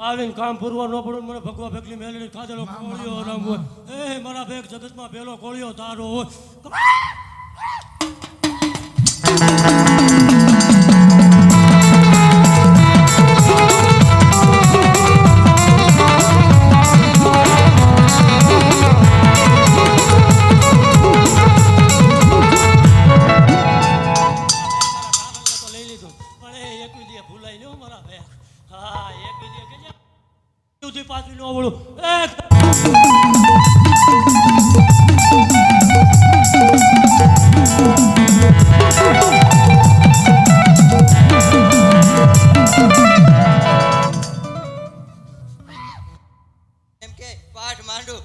આવીને કામ પૂરવા ન પડે મને ભગવા ભેગલી મેલડી ખાધેલો કોળિયો રંગ હોય એ મારા ભેગ જગતમાં પેલો કોળિયો તારો હોય લઈ લીધું પણ એ એક વિધિએ ભૂલાઈ લ્યો મારા ભેગ હા એક વિધિએ કે પાછું ન વળું એમ કે પાઠ માંડું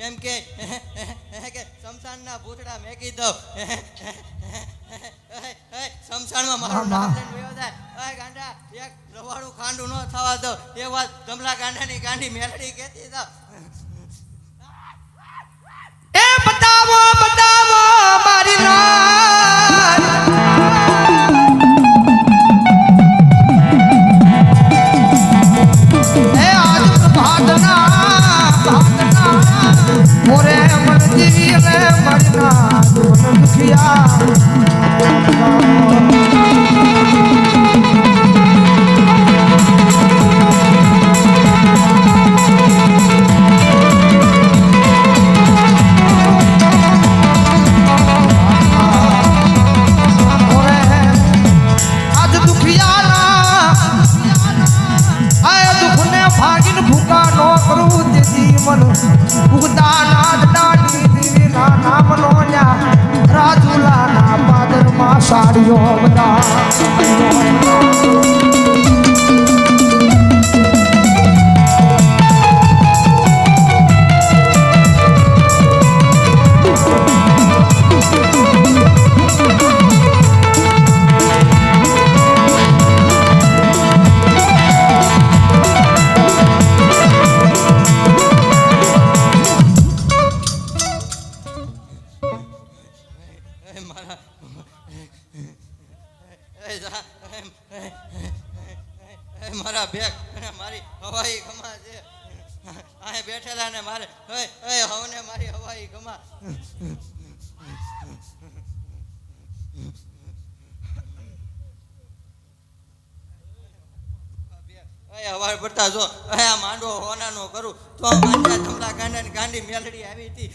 એમ કે શમશાનના ભૂતડા મેકી દો શમશાનમાં મારું નામ લઈને વયો જાય ગાંડા એક રવાડું ખાંડું ન થવા દો એ વાત ગમલા ગાંડાની ગાંડી મેલડી કહેતી દો એ બતાવો બતાવો મારી નાત એ આજ પ્રભાતના મોરે મરજી લે મરના દુન દુખિયા રાજુલાના પાદરમાં સાડીઓ બધા મારા બેગ અને મારી હવાઈ ગમા છે અહીં બેઠેલા ને મારે હવને મારી હવાઈ ગમા હવાઈ પડતા જો આ માંડવો હોનાનો કરું તો માંડ્યા થમલા ગાંડા ગાંડી મેલડી આવી હતી